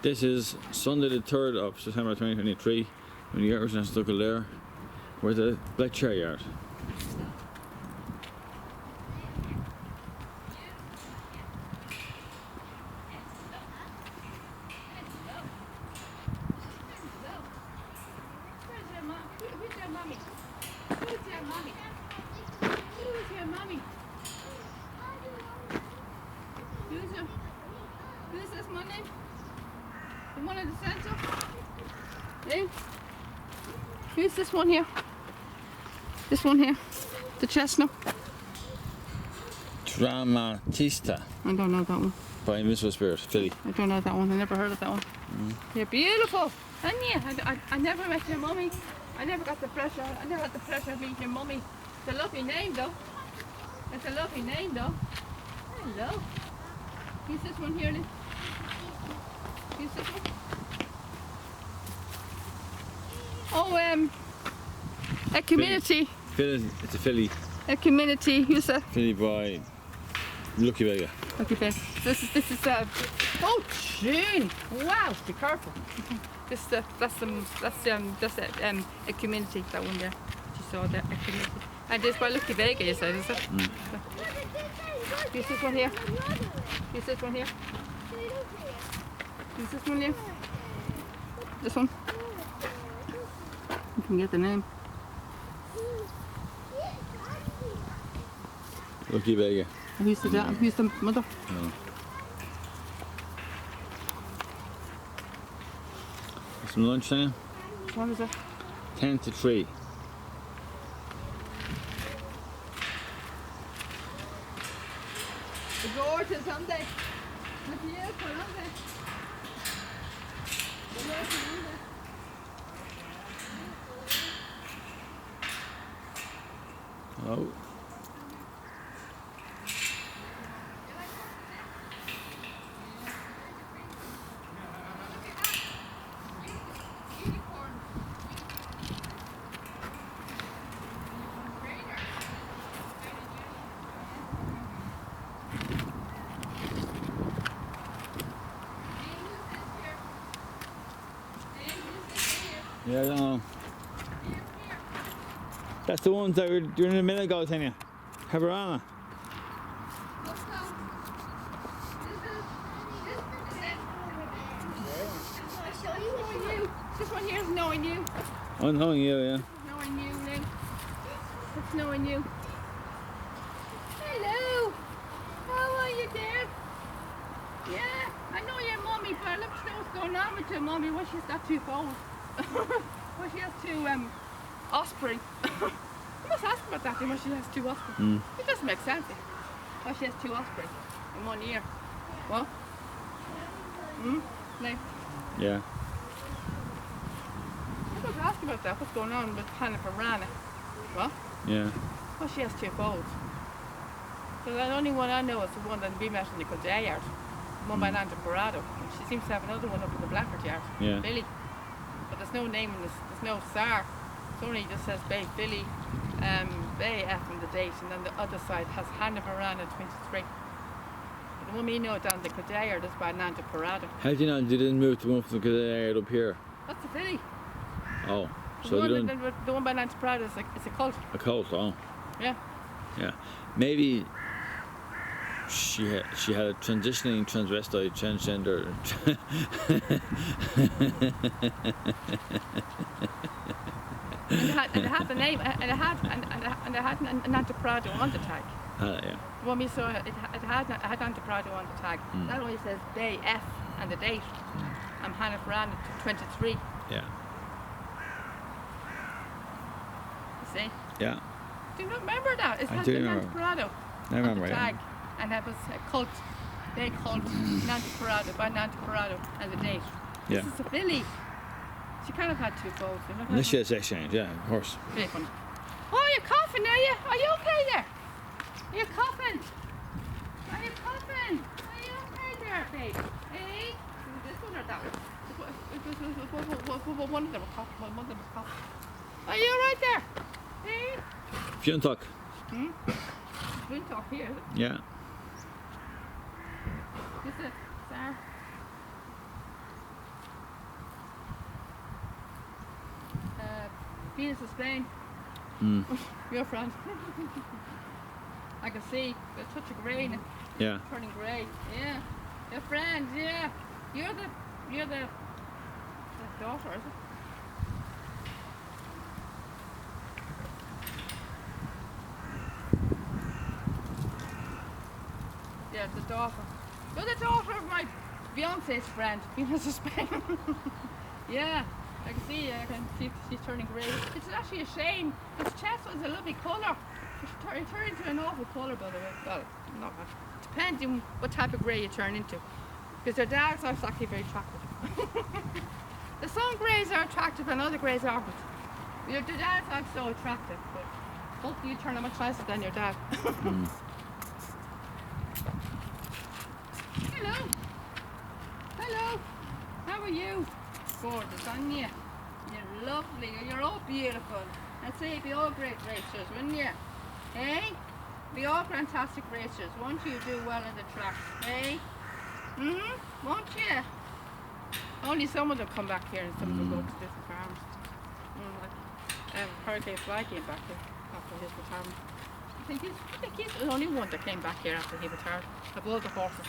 This is Sunday the 3rd of September 2023 when the Irish National Kildare. We're at the Black Chair Yard. Who's this one name? The one in the centre? Eh? Who's this one here? This one here? The chestnut? Dramatista I don't know that one. by Invisible Spirit, Philly. I don't know that one. I never heard of that one. You're beautiful, aren't you? I never met your mummy. I never had the pleasure of meeting your mummy. It's a lovely name though. It's a lovely name though. Hello. Who's this one here, Liz? Who's this one? Oh, a community. Philly, it's a Philly. A community. Who's that? Philly by Lucky Vega. Okay, Ben. This is oh, gee! Wow, be careful. That's a community. That one there. You saw that, a community. And this by Lucky Vega, you said, is it? Who's this one here? Who's this one here? Who's this one here? This one? You can get the name. Lucky Vega. Who's the dad? Who's the mother? No. Some lunch time? What is it? 10 to 3. The gorgeous, aren't they? The beautiful, aren't they? The gorgeous, aren't they? Oh. Yeah, I don't know. That's the ones that were doing a minute ago, Tanya. Havarana. This one here is knowing you. Oh, knowing you, yeah. Knowing you, Lynn. It's knowing you. Hello. How are you, dear? Yeah, I know your mummy, but I love to know what's going on with your mummy. Well, she's got two foals. Well, she has two osprey. You must ask about that, why she has two osprey. It doesn't make sense. Why she has two osprey in 1 year. What? No. Yeah. I was asking about that. What's going on with Hannah Rana? What? Yeah. Well, she has two foals. So the only one I know is the one that we met in the Kildare yard. One by Nanda Parado. And she seems to have another one up in the Blackford yard. Yeah. Billy. But there's no name in this, there's no SAR. It only just says Bay Billy, Bay F in the date, and then the other side has Hannah Rana 23. But the one we know down the Kildare yard is by Nanda Parado. How do you know they didn't move the one from the Kildare up here? That's the Billy. Oh. The, So one, they don't... the one by Nanda Parado is it's a cult. A cult, oh. Yeah. Yeah. Maybe she had a transitioning transvestite transgender. and it had the name, and it had Nanda Parado on the tag. Yeah. The one we saw, it had Nanda Parado on the tag. That only says Bay F and the date. I'm Hannah Ferran, 23. Yeah. You see? Yeah. Do you not remember that? It I has do the remember. Nanda Parado I on remember, the yeah. tag. And that was a cult, big cult, Nanda Parado, by Nanda Parado and the date. Yeah. This is a filly. She kind of had two foals. Unless she has exchange, yeah, of course. Very funny. Oh, you're coughing, are you? Are you okay there? Are you coughing? Are you coughing? Are you okay there, babe? Hey? This one or that one? One of them was coughing. One of them was coughing. Are you alright there? Hey? Fiontuck. We'll talk here. Yeah. This is Sarah. Venus of Spain. Mm. Your friend. I can see a touch of grey in it, Yeah. turning grey. Yeah. Your friend, yeah. You're the daughter, is it? Yeah, the daughter. You're the daughter of my fiance's friend, Venus of Spain. Yeah, I can see. I can see she's turning grey. It's actually a shame. His chest was a lovely colour. It turned into an awful colour, by the way. Well, not much. Depends on what type of grey you turn into. Because their dad's are actually very attractive. Some greys are attractive and other greys aren't. Your dad's are so attractive, but hopefully you turn out much nicer than your dad. Mm. Hello. Hello. How are you? Gorgeous, aren't you? You're lovely. You're all beautiful. I'd say you'd be all great racers, wouldn't you? Hey? Be all fantastic racers. Won't you do well on the track? Hey? Won't you? Only some of them come back here and some of them go to different farms. Hurricane Fly came back here after his retirement. I think he's the only one that came back here after he retired. Of all the horses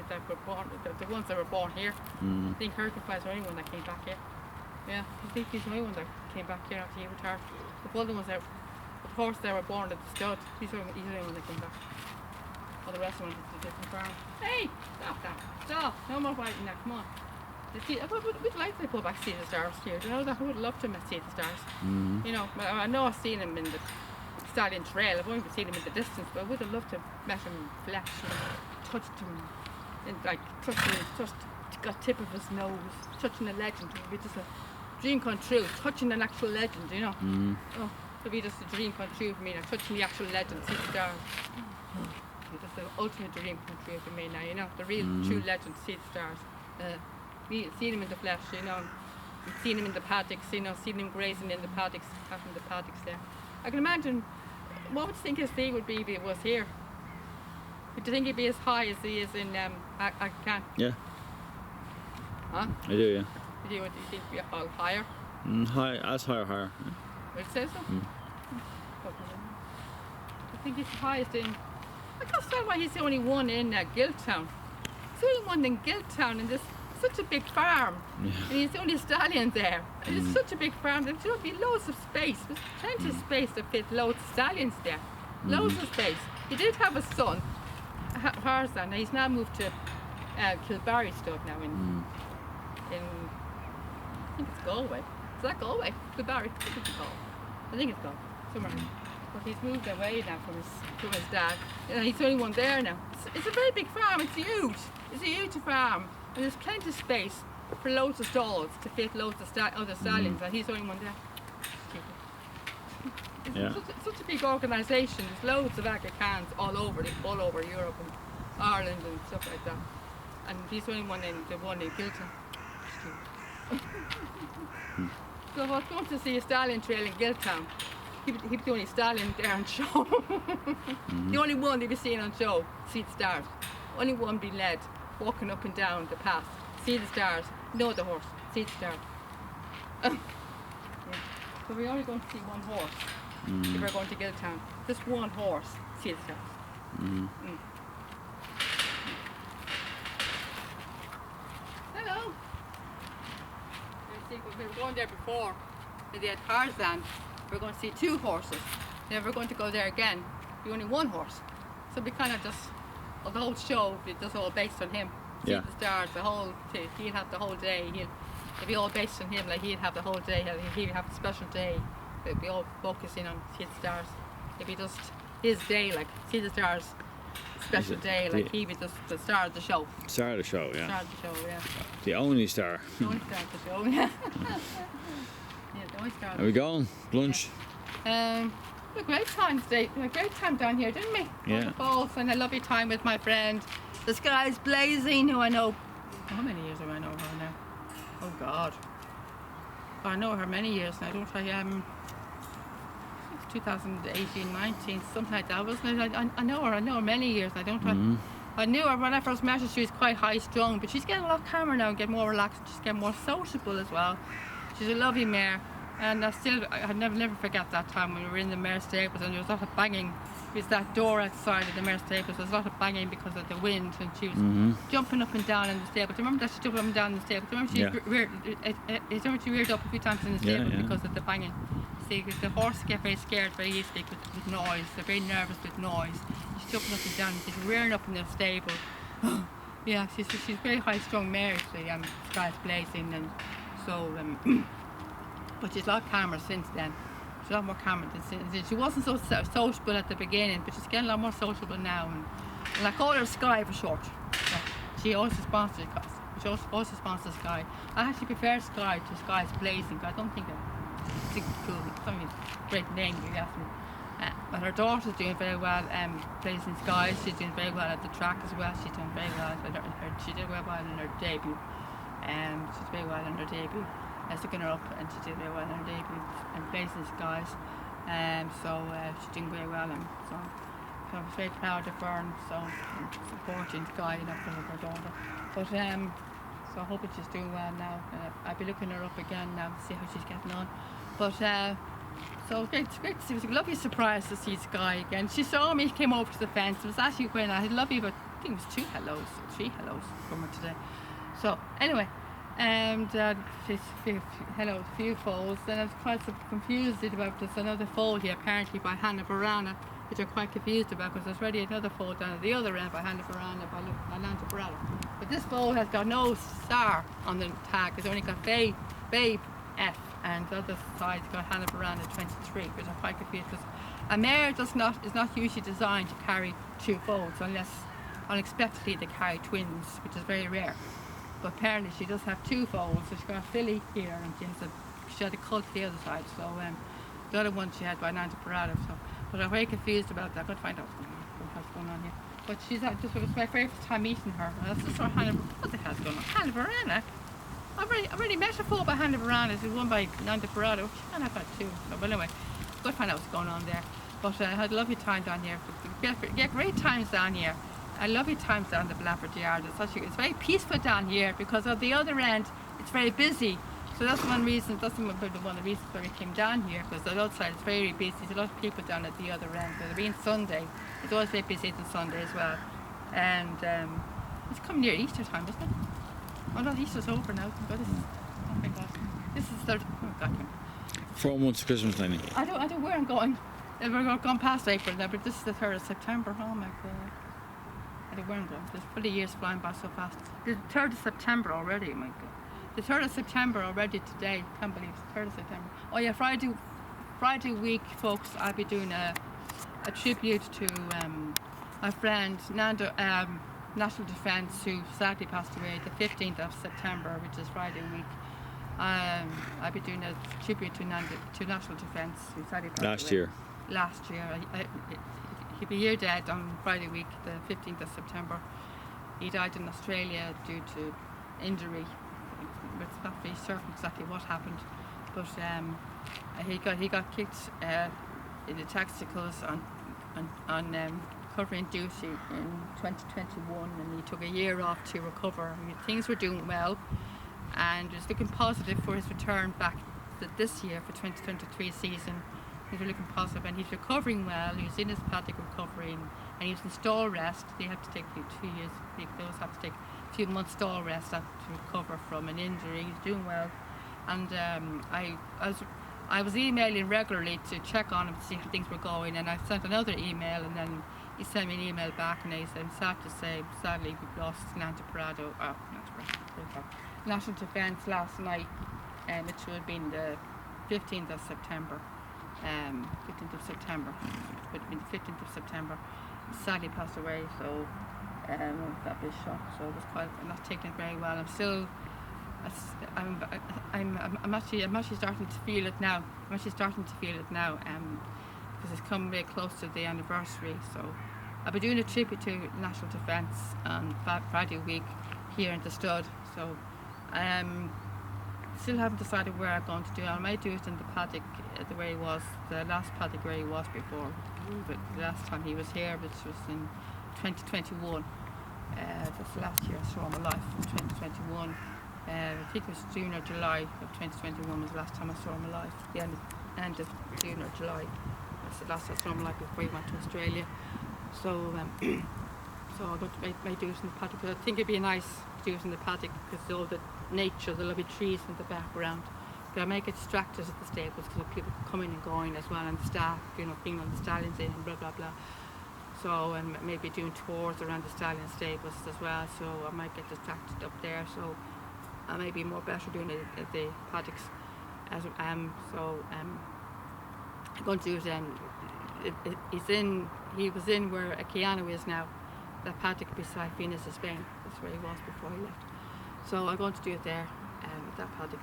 that were born, the ones that were born here, I think Hurricane Fly is the only one that came back here. Yeah, I think he's the only one that came back here after he retired. The other ones that, the horses that were born at the stud, he's the only one that came back. All the rest of them went to different farms. Hey, stop that! Stop! No more fighting now. Come on. We'd like to go back to see the stars here. You know, I would love to see the stars. You know, I know I've seen him in the Stallion Trail. I've only seen him in the distance, but I would have loved to have met him in flesh and touched him, and like touched the tip of his nose, touching a legend. It would be just a dream come true. Touching an actual legend, you know. Oh, it would be just a dream come true for me. Now, touching the actual legend, see the stars. It's the ultimate dream come true for me now. You know, the real true legend, see the stars. Seen him in the flesh, you know, seen him in the paddocks, you know, seen him grazing in the paddocks, having the paddocks there. I can imagine, what would you think his fee would be if he was here? Would you think he'd be as high as he is in Aghcan? Yeah. Huh? I do, yeah. Do you think he'd be all higher? High, as high or higher. Would it say so? I think he's the highest in, I can't understand why he's the only one in Guildtown. He's the only one in Guildtown in this such a big farm, Yeah. and he's the only stallion there. And it's such a big farm, there's going to be loads of space. There's plenty of space to fit loads of stallions there. Loads of space. He did have a son, Tarzan. Now he's now moved to Kilbarry Stud now in I think it's Galway. Is that Galway? Kilbarry? I think it's Galway. I think it's Galway. Somewhere. But he's moved away now from his dad. And he's the only one there now. It's a very big farm. It's huge. It's a huge farm. And there's plenty of space for loads of stalls to fit loads of other stallions, and he's the only one there. It's such a big organisation. There's loads of Aghcans all over Europe and Ireland and stuff like that. And he's the only one in Guildtown. So if I was going to see a stallion trail in Guildtown, he'd be the only stallion there on show. The only one they'd be seeing on show, see the stars. Only one being led, walking up and down the path, see the stars, know the horse, see the stars. Yeah. So we're only going to see one horse if we're going to Guildtown. Just one horse, see the stars. Hello. We were going there before, they had Tarzan. We're going to see two horses. Then we're going to go there again, be only one horse. So we kind of just, the whole show, it's just all based on him. See the stars, the whole thing. He'll have the whole day. It'd be all based on him, like he'd have the whole day. He'd have a special day. It'd be all focusing on see the stars. It'd be just his day, like see the stars, special day, like he'd be just the star of the show. Star of the show, yeah. Star of the show, yeah. The only star. The only star of the show, yeah. Yeah, the only star of Are we going? Lunch? a great time today. A great time down here, didn't we? Yeah. On the falls, and a lovely time with my friend. The sky's blazing, who I know. How many years have I known her now? Oh God. I know her many years now, don't I? 2018, 19, something like that, wasn't it? I know her many years. I knew her when I first met her. She was quite high strung, but she's getting a lot calmer now and getting more relaxed. She's getting more sociable as well. She's a lovely mare. And I never forget that time when we were in the mare's stables and there was a lot of banging. There's that door outside of the mare's stables. There was a lot of banging because of the wind, and she was jumping up and down in the stable. Do you remember that she jumped up and down in the stable? Do you remember she reared up a few times in the stable because of the banging? See, the horses get very scared very easily with noise. They're very nervous with noise. She's jumping up and down and she's rearing up in the stable. Yeah, she's very high-strung mare, actually. Sky's blazing, and so. But she's a lot calmer since then. She's a lot more calmer since then. She wasn't so sociable at the beginning, but she's getting a lot more sociable now. And I call her Sky for short. So she also sponsors Sky. I actually prefer Sky to Sky's Blazing. I don't think it's cool. It's a great name, if you ask me. But her daughter's doing very well. Blazing Skies, she's doing very well at the track as well. She's doing very well. She did very well in her debut. She's very well in her debut. I was looking her up and she did very well in her debut and Blazing Skies. So she's doing very well, and so I was very proud of her, and so I'm supporting Sky and because of her daughter. But so I hope she's doing well now. I'll be looking her up again now to see how she's getting on. But so it's great to see. It was a lovely surprise to see Sky again. She saw me, came over to the fence. It was actually when I had lovely, but I think it was 3 hellos from her today. So anyway. And she's hello, a few foals. Then I was quite confused about this another foal here, apparently by Hannah Barana, which I'm quite confused about because there's already another foal down at the other end by Hannah Barana by Nanta Barana. But this foal has got no star on the tag. It's only got Babe F, and the other side's got Hannah Barana 23, which I'm quite confused because a mare is not usually designed to carry two foals unless unexpectedly they carry twins, which is very rare. But apparently she does have two foals, so she's got a filly here and she had a colt to the other side, so the other one she had by Nanta Parada, so but I'm very confused about that. I've got to find out what's going on here. But it was my very first time meeting her. And I just saw Hannah, what the hell's going on? Hannah Barana? I've already met a foal by Hannah Barana. She's one by Nanta Parada. She can't have had two. So, but anyway, I've got to find out what's going on there. But I had a lovely time down here. Get great times down here. I love your times down the Blafford Yard. It's very peaceful down here because at the other end it's very busy. So that's one reason. That's one of the reasons why we came down here, because the outside is very busy. There's a lot of people down at the other end. So being Sunday, it's always very busy on Sunday as well. And it's coming near Easter time, isn't it? Oh no, Easter's over now. Oh my God, this is the third. Oh God. 4 months of Christmas, Lenny. I don't know where I'm going. We're going past April now, but this is the 3rd of September. Oh my God. I don't know where I'm going. There's probably years flying by so fast. The 3rd of September already, my God. The 3rd of September already today. Can't believe it's the 3rd of September. Oh yeah, Friday week, folks, I'll be doing a tribute to my friend Nando, National Defence, who sadly passed away the 15th of September, which is Friday week. I'll be doing a tribute to National Defence, who sadly passed away. Last year. He'll be year dead on Friday week, the 15th of September. He died in Australia due to injury. It's not very certain exactly what happened, but he got kicked in the testicles on covering duty in 2021, and he took a year off to recover. I mean, things were doing well, and it was looking positive for his return back this year for 2023 season. He's looking positive, and he's recovering well. He was in his paddock recovering, and he was in stall rest. They have to take 2 years. They always have to take a few months stall rest to recover from an injury. He's doing well, and I was emailing regularly to check on him to see how things were going. And I sent another email, and then he sent me an email back, and he said, "I'm sad to say, sadly, we've lost National Defence last night, and it should have been the 15th of September." 15th of September. It would have been the 15th of September. He sadly passed away, so that was a shock. So it was quite. I'm not taking it very well. I'm actually starting to feel it now. Because it's come very close to the anniversary. So I'll be doing a tribute to National Defence on Friday week here in the stud. So still haven't decided where I'm going to do it. I might do it in the paddock the way he was, the last paddock where he was before. But the last time he was here, which was in 2021. That's the last year I saw him alive, in 2021. think it was June or July of 2021 was the last time I saw him alive. The end of June or July. That's the last I saw him alive before he went to Australia. So, so I'm going to may do it in the paddock. But I think it'd be nice to do it in the paddock because all the nature, there'll be trees in the background. But I may get distracted at the stables because people coming and going as well, and the staff, being on the stallions in and blah blah blah. So and maybe doing tours around the stallion stables as well. So I might get distracted up there. So I may be more better doing it at the paddocks. As I'm going to do it. He was in where Aquiano is now, the paddock beside Venus of Spain. That's where he was before he left. So I'm going to do it there. At that paddock,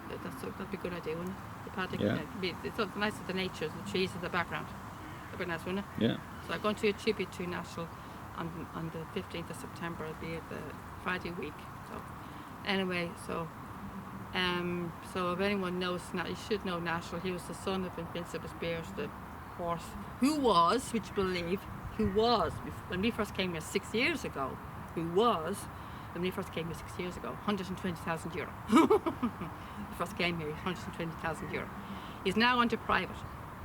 that'd be a good idea, wouldn't it? The paddock, Yeah. It's so nice with the nature, the trees in the background. That'd be nice, wouldn't it? Yeah. So I'm going to attribute to National on the 15th of September. It'll be at the Friday week. So anyway, so if anyone knows, you should know National. He was the son of Invincible Spears, the horse who was, would you believe, when we first came here 6 years ago, when we first came here 6 years ago, €120,000. He first came here, €120,000. He's now under private,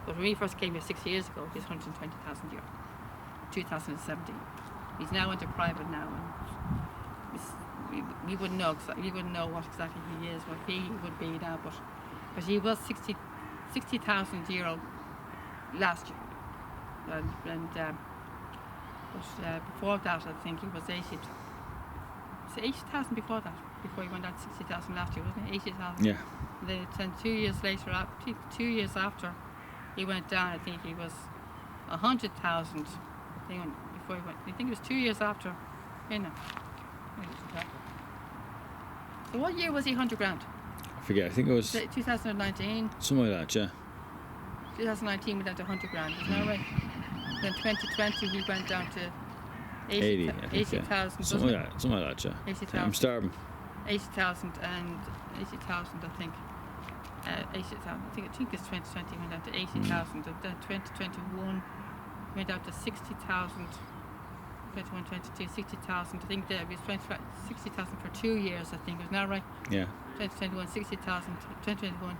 but when we first came here 6 years ago, he's €120,000. 2017. He's now under private now, and we wouldn't know. We wouldn't know what exactly he is, what he would be now, but he was €60,000 last year, but before that, I think he was 80,000 before that, before he went out 60,000 last year, wasn't it? 80,000. Yeah. Then 2 years later, 2 years after he went down, I think he was 100,000. Before he went, I think it was 2 years after. So what year was he 100 grand? I forget. I think it was 2019. something like that. Yeah. 2019 went down to 100 grand. Isn't that right? Then 2020 he went down to 80. I think, 80,000. Something like that. Yeah. 80,000. I'm starving. 80,000 and 80,000, I think. 80,000. I think it's 2020 went down to 80,000. And then 2021 went out to 60,000. 21, 22, 60,000. I think there was 60,000 for 2 years. I think isn't that right? Yeah. 2021, 60,000. 2021,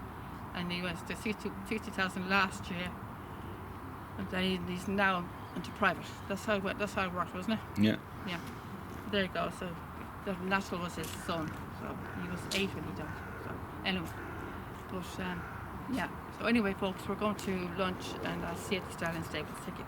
and he went to 60,000 last year. And then he's now into private. That's how it worked, wasn't it? Yeah. Yeah. There you go. So the National was his son. So he was 8 when he died. So anyway, but yeah. So anyway, folks, we're going to lunch, and I'll see you at the Stallion Stables. Thank you.